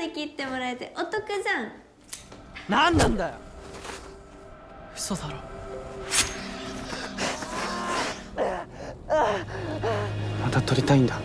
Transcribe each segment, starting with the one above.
で切ってもらえてお得じゃん。何なんだよ。嘘だろ。また撮りたいんだ。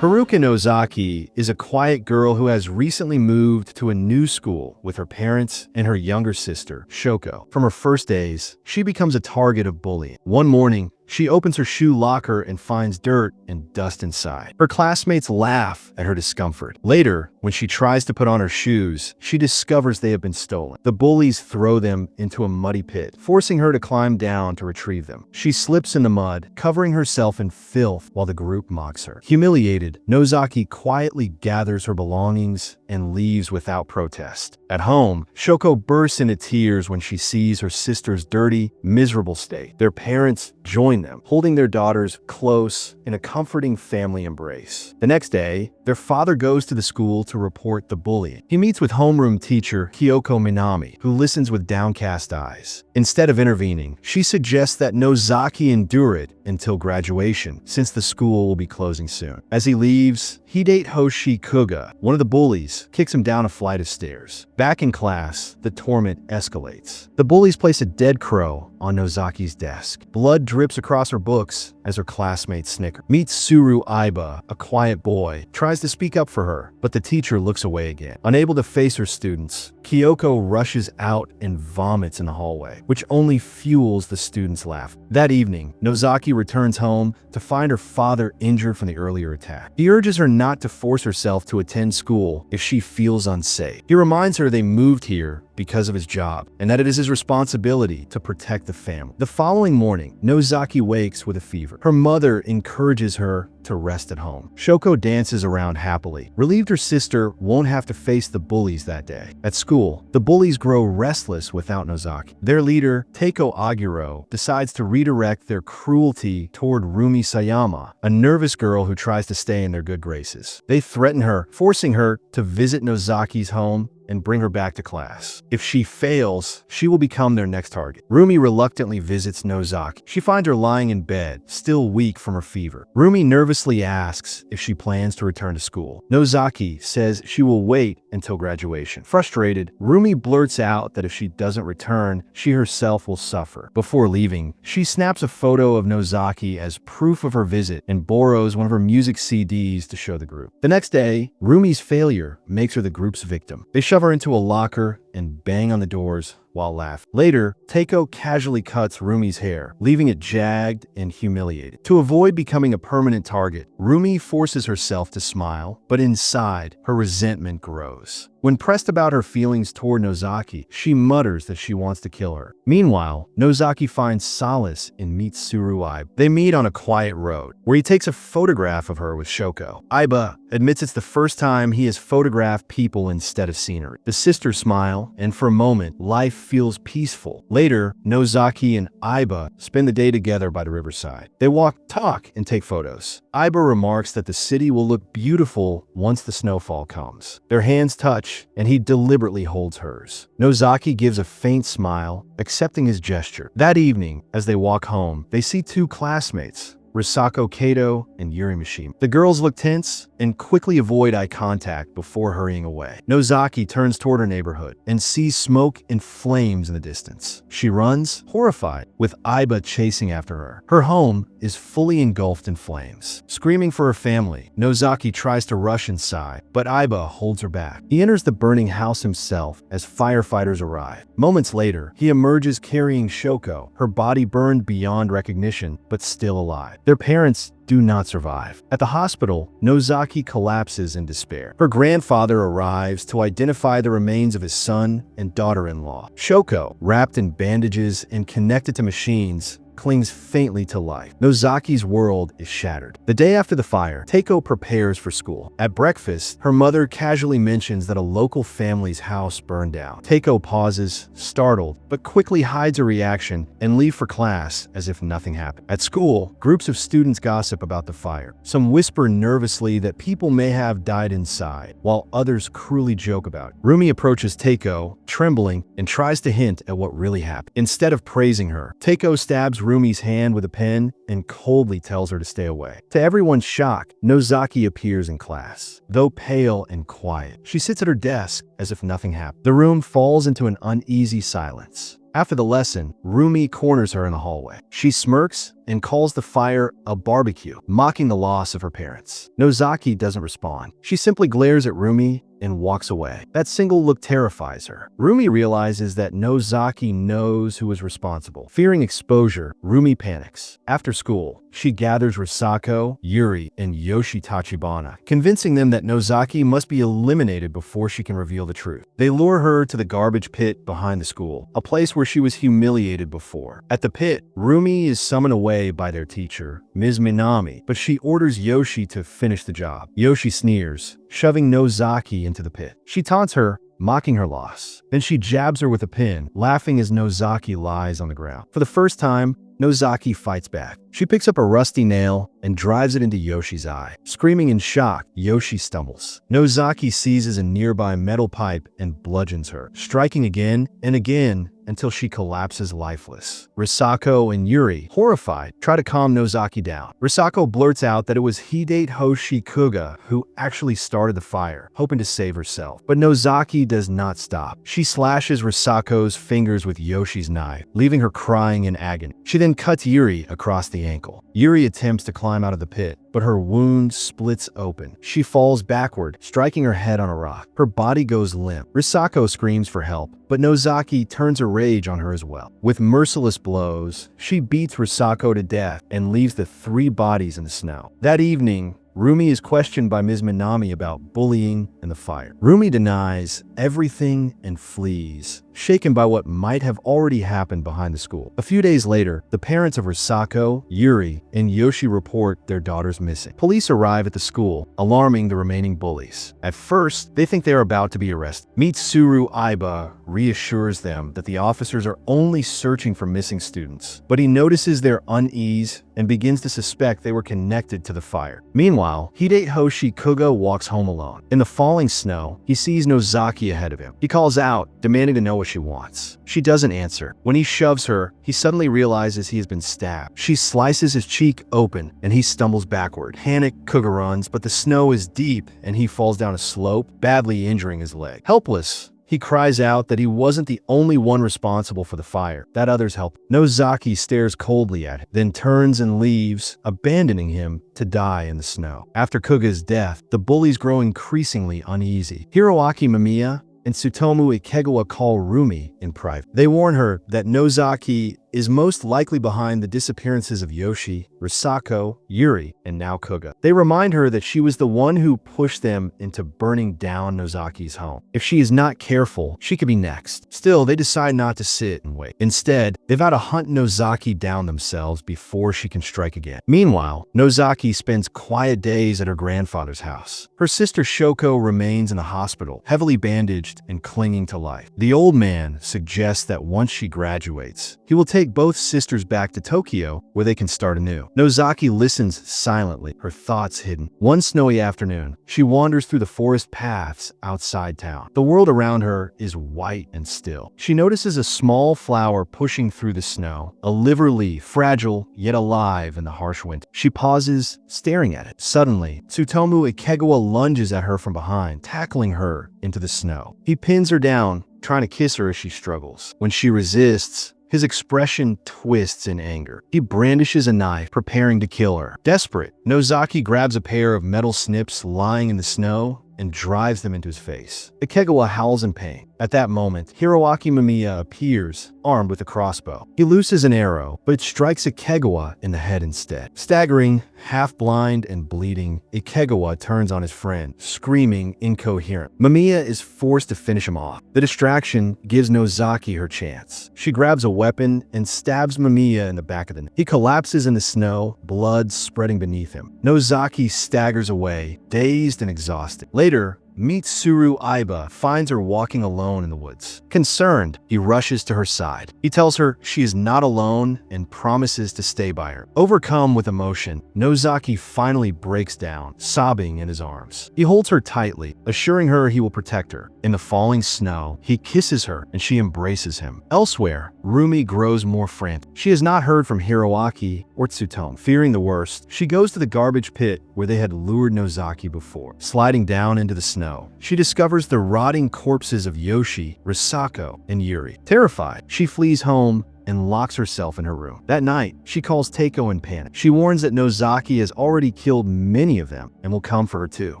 Haruka Nozaki is a quiet girl who has recently moved to a new school with her parents and her younger sister, Shoko. From her first days, she becomes a target of bullying. One morning, she opens her shoe locker and finds dirt and dust inside. Her classmates laugh at her discomfort. Later, when she tries to put on her shoes, she discovers they have been stolen. The bullies throw them into a muddy pit, forcing her to climb down to retrieve them. She slips in the mud, covering herself in filth while the group mocks her. Humiliated, Nozaki quietly gathers her belongings and leaves without protest. At home, Shoko bursts into tears when she sees her sister's dirty, miserable state. Their parents join them, holding their daughters close in a comforting family embrace. The next day, their father goes to the school to report the bullying. He meets with homeroom teacher Kyoko Minami, who listens with downcast eyes. Instead of intervening, she suggests that Nozaki endure it until graduation, since the school will be closing soon. As he leaves, Hidate Hoshi Kuga, one of the bullies, kicks him down a flight of stairs. Back in class, the torment escalates. The bullies place a dead crow on Nozaki's desk. Blood drips across her books as her classmates snicker. Meet Suru Aiba, a quiet boy, tries to speak up for her, but the teacher looks away again. Unable to face her students, Kyoko rushes out and vomits in the hallway, which only fuels the students' laugh. That evening, Nozaki returns home to find her father injured from the earlier attack. He urges her not to force herself to attend school if she feels unsafe. He reminds her they moved here because of his job, and that it is his responsibility to protect the family. The following morning, Nozaki wakes with a fever. Her mother encourages her to rest at home. Shoko dances around happily, relieved her sister won't have to face the bullies that day. At school, the bullies grow restless without Nozaki. Their leader, Teiko Aguro, decides to redirect their cruelty toward Rumi Sayama, a nervous girl who tries to stay in their good graces. They threaten her, forcing her to visit Nozaki's home and bring her back to class. If she fails, she will become their next target. Rumi reluctantly visits Nozaki. She finds her lying in bed, still weak from her fever. Rumi nervously asks if she plans to return to school. Nozaki says she will wait until graduation. Frustrated, Rumi blurts out that if she doesn't return, she herself will suffer. Before leaving, she snaps a photo of Nozaki as proof of her visit and borrows one of her music CDs to show the group. The next day, Rumi's failure makes her the group's victim. They shove her into a locker and bang on the doors while laughing. Later, Teiko casually cuts Rumi's hair, leaving it jagged and humiliated. To avoid becoming a permanent target, Rumi forces herself to smile, but inside, her resentment grows. When pressed about her feelings toward Nozaki, she mutters that she wants to kill her. Meanwhile, Nozaki finds solace in Mitsuru Aiba. They meet on a quiet road, where he takes a photograph of her with Shoko. Aiba admits it's the first time he has photographed people instead of scenery. The sisters smile, and for a moment, life feels peaceful. Later, Nozaki and Aiba spend the day together by the riverside. They walk, talk, and take photos. Aiba remarks that the city will look beautiful once the snowfall comes. Their hands touch, and he deliberately holds hers. Nozaki gives a faint smile, accepting his gesture. That evening, as they walk home, they see two classmates, Risako Kato and Yuri Mishima. The girls look tense and quickly avoid eye contact before hurrying away. Nozaki turns toward her neighborhood and sees smoke and flames in the distance. She runs, horrified, with Aiba chasing after her. Her home is fully engulfed in flames. Screaming for her family, Nozaki tries to rush inside, but Aiba holds her back. He enters the burning house himself as firefighters arrive. Moments later, he emerges carrying Shoko, her body burned beyond recognition, but still alive. Their parents do not survive. At the hospital, Nozaki collapses in despair. Her grandfather arrives to identify the remains of his son and daughter-in-law. Shoko, wrapped in bandages and connected to machines, clings faintly to life. Nozaki's world is shattered. The day after the fire, Teiko prepares for school. At breakfast, her mother casually mentions that a local family's house burned down. Teiko pauses, startled, but quickly hides her reaction and leaves for class as if nothing happened. At school, groups of students gossip about the fire. Some whisper nervously that people may have died inside, while others cruelly joke about it. Rumi approaches Teiko, trembling, and tries to hint at what really happened. Instead of praising her, Teiko stabs Rumi's hand with a pen and coldly tells her to stay away. To everyone's shock, Nozaki appears in class. Though pale and quiet, she sits at her desk as if nothing happened. The room falls into an uneasy silence. After the lesson, Rumi corners her in the hallway. She smirks and calls the fire a barbecue, mocking the loss of her parents. Nozaki doesn't respond. She simply glares at Rumi and walks away. That single look terrifies her. Rumi realizes that Nozaki knows who is responsible. Fearing exposure, Rumi panics. After school, she gathers Risako, Yuri, and Yoshi Tachibana, convincing them that Nozaki must be eliminated before she can reveal the truth. They lure her to the garbage pit behind the school, a place where she was humiliated before. At the pit, Rumi is summoned away by their teacher, Ms. Minami, but she orders Yoshi to finish the job. Yoshi sneers, shoving Nozaki into the pit. She taunts her, mocking her loss. Then she jabs her with a pin, laughing as Nozaki lies on the ground. For the first time, Nozaki fights back. She picks up a rusty nail and drives it into Yoshi's eye. Screaming in shock, Yoshi stumbles. Nozaki seizes a nearby metal pipe and bludgeons her, striking again and again until she collapses lifeless. Risako and Yuri, horrified, try to calm Nozaki down. Risako blurts out that it was Hideyoshi Kuga who actually started the fire, hoping to save herself. But Nozaki does not stop. She slashes Risako's fingers with Yoshi's knife, leaving her crying in agony. She then cuts Yuri across the ankle. Yuri attempts to climb out of the pit, but her wound splits open. She falls backward, striking her head on a rock. Her body goes limp. Risako screams for help, but Nozaki turns her rage on her as well. With merciless blows, she beats Risako to death and leaves the 3 bodies in the snow. That evening, Rumi is questioned by Ms. Minami about bullying and the fire. Rumi denies everything and flees, shaken by what might have already happened behind the school. A few days later, the parents of Risako, Yuri, and Yoshi report their daughters missing. Police arrive at the school, alarming the remaining bullies. At first, they think they are about to be arrested. Mitsuru Aiba reassures them that the officers are only searching for missing students, but he notices their unease and begins to suspect they were connected to the fire. Meanwhile, Hideyoshi Kuga walks home alone. In the falling snow, he sees Nozaki ahead of him. He calls out, demanding to know what she wants. She doesn't answer. When he shoves her, he suddenly realizes he has been stabbed. She slices his cheek open, and he stumbles backward. Panicked, Kuga runs, but the snow is deep, and he falls down a slope, badly injuring his leg. Helpless, he cries out that he wasn't the only one responsible for the fire, that others helped. Nozaki stares coldly at him, then turns and leaves, abandoning him to die in the snow. After Kuga's death, the bullies grow increasingly uneasy. Hiroaki Mamiya and Tsutomu Ikegawa call Rumi in private. They warn her that Nozaki is most likely behind the disappearances of Yoshi, Risako, Yuri, and now Kuga. They remind her that she was the one who pushed them into burning down Nozaki's home. If she is not careful, she could be next. Still, they decide not to sit and wait. Instead, they vow to hunt Nozaki down themselves before she can strike again. Meanwhile, Nozaki spends quiet days at her grandfather's house. Her sister Shoko remains in the hospital, heavily bandaged and clinging to life. The old man suggests that once she graduates, he will take both sisters back to Tokyo, where they can start anew. Nozaki listens silently, her thoughts hidden. One snowy afternoon, she wanders through the forest paths outside town. The world around her is white and still. She notices a small flower pushing through the snow, a liverleaf, fragile yet alive in the harsh winter. She pauses, staring at it. Suddenly, Tsutomu Ikegawa lunges at her from behind, tackling her into the snow. He pins her down, trying to kiss her as she struggles. When she resists, his expression twists in anger. He brandishes a knife, preparing to kill her. Desperate, Nozaki grabs a pair of metal snips lying in the snow and drives them into his face. Ikegawa howls in pain. At that moment, Hiroaki Mamiya appears, armed with a crossbow. He looses an arrow, but it strikes Ikegawa in the head instead. Staggering, half-blind and bleeding, Ikegawa turns on his friend, screaming incoherent. Mamiya is forced to finish him off. The distraction gives Nozaki her chance. She grabs a weapon and stabs Mamiya in the back of the neck. He collapses in the snow, blood spreading beneath him. Nozaki staggers away, dazed and exhausted. Later, Mitsuru Aiba finds her walking alone in the woods. Concerned, he rushes to her side. He tells her she is not alone and promises to stay by her. Overcome with emotion, Nozaki finally breaks down, sobbing in his arms. He holds her tightly, assuring her he will protect her. In the falling snow, he kisses her and she embraces him. Elsewhere, Rumi grows more frantic. She has not heard from Hiroaki or Tsutomu. Fearing the worst, she goes to the garbage pit where they had lured Nozaki before. Sliding down into the snow, she discovers the rotting corpses of Yoshi, Risako, and Yuri. Terrified, she flees home and locks herself in her room. That night, she calls Teiko in panic. She warns that Nozaki has already killed many of them and will come for her too.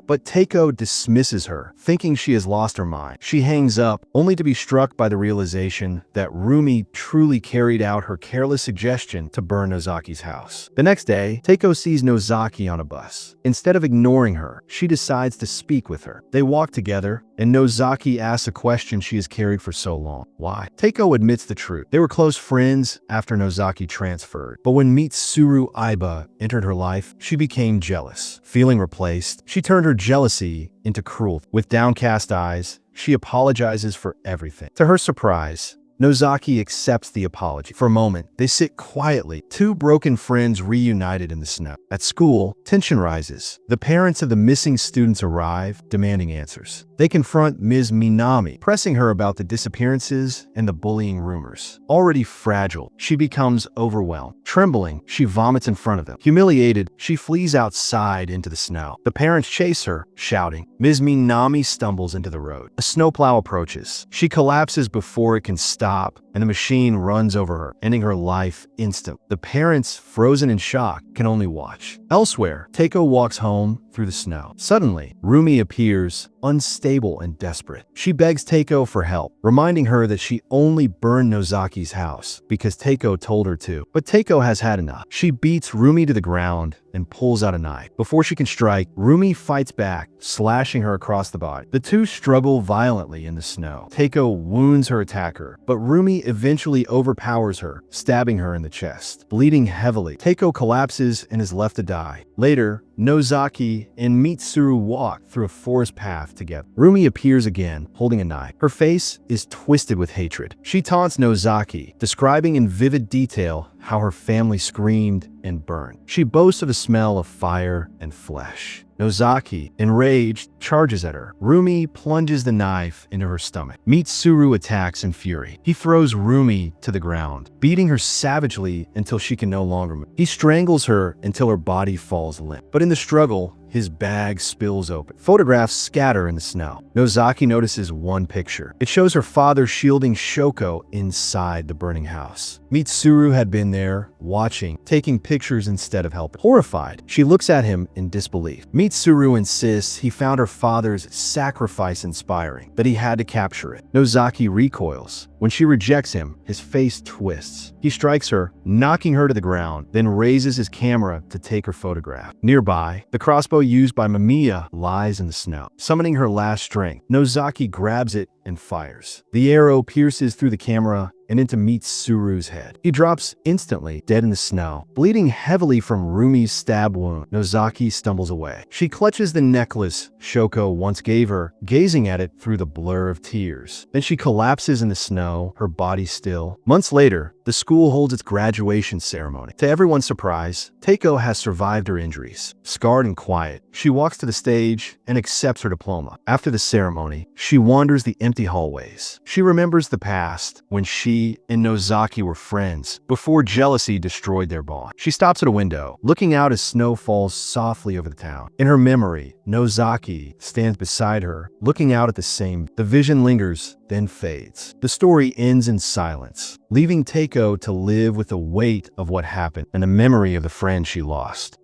But Teiko dismisses her, thinking she has lost her mind. She hangs up, only to be struck by the realization that Rumi truly carried out her careless suggestion to burn Nozaki's house. The next day, Teiko sees Nozaki on a bus. Instead of ignoring her, she decides to speak with her. They walk together, and Nozaki asks a question she has carried for so long. Why? Teiko admits the truth. They were close friends after Nozaki transferred, but when Mitsuru Aiba entered her life, she became jealous. Feeling replaced, she turned her jealousy into cruelty. With downcast eyes, she apologizes for everything. To her surprise, Nozaki accepts the apology. For a moment, they sit quietly, two broken friends reunited in the snow. At school, tension rises. The parents of the missing students arrive, demanding answers. They confront Ms. Minami, pressing her about the disappearances and the bullying rumors. Already fragile, she becomes overwhelmed. Trembling, she vomits in front of them. Humiliated, she flees outside into the snow. The parents chase her, shouting. Ms. Minami stumbles into the road. A snowplow approaches. She collapses before it can stop, and the machine runs over her, ending her life instantly. The parents, frozen in shock, can only watch. Elsewhere, Teiko walks home through the snow. Suddenly, Rumi appears, unstable and desperate. She begs Teiko for help, reminding her that she only burned Nozaki's house because Teiko told her to. But Teiko has had enough. She beats Rumi to the ground and pulls out a knife. Before she can strike, Rumi fights back, slashing her across the body. The two struggle violently in the snow. Teiko wounds her attacker, but Rumi eventually overpowers her, stabbing her in the chest. Bleeding heavily, Teiko collapses and is left to die. Later, Nozaki and Mitsuru walk through a forest path together. Rumi appears again, holding a knife. Her face is twisted with hatred. She taunts Nozaki, describing in vivid detail how her family screamed and burned. She boasts of the smell of fire and flesh. Nozaki, enraged, charges at her. Rumi plunges the knife into her stomach. Mitsuru attacks in fury. He throws Rumi to the ground, beating her savagely until she can no longer move. He strangles her until her body falls limp. But in the struggle, his bag spills open. Photographs scatter in the snow. Nozaki notices one picture. It shows her father shielding Shoko inside the burning house. Mitsuru had been there, watching, taking pictures instead of helping. Horrified, she looks at him in disbelief. Mitsuru insists he found her father's sacrifice inspiring, that he had to capture it. Nozaki recoils. When she rejects him, his face twists. He strikes her, knocking her to the ground, then raises his camera to take her photograph. Nearby, the crossbow used by Mamiya lies in the snow. Summoning her last strength, Nozaki grabs it and fires. The arrow pierces through the camera and into Mitsuru's head. He drops instantly, dead in the snow. Bleeding heavily from Rumi's stab wound, Nozaki stumbles away. She clutches the necklace Shoko once gave her, gazing at it through the blur of tears. Then she collapses in the snow, her body still. Months later, the school holds its graduation ceremony. To everyone's surprise, Teiko has survived her injuries. Scarred and quiet, she walks to the stage and accepts her diploma. After the ceremony, she wanders the empty hallways. She remembers the past, when she and Nozaki were friends, before jealousy destroyed their bond. She stops at a window, looking out as snow falls softly over the town. In her memory, Nozaki stands beside her, looking out at the same. The vision lingers, then fades. The story ends in silence, leaving Teiko to live with the weight of what happened and the memory of the friend she lost.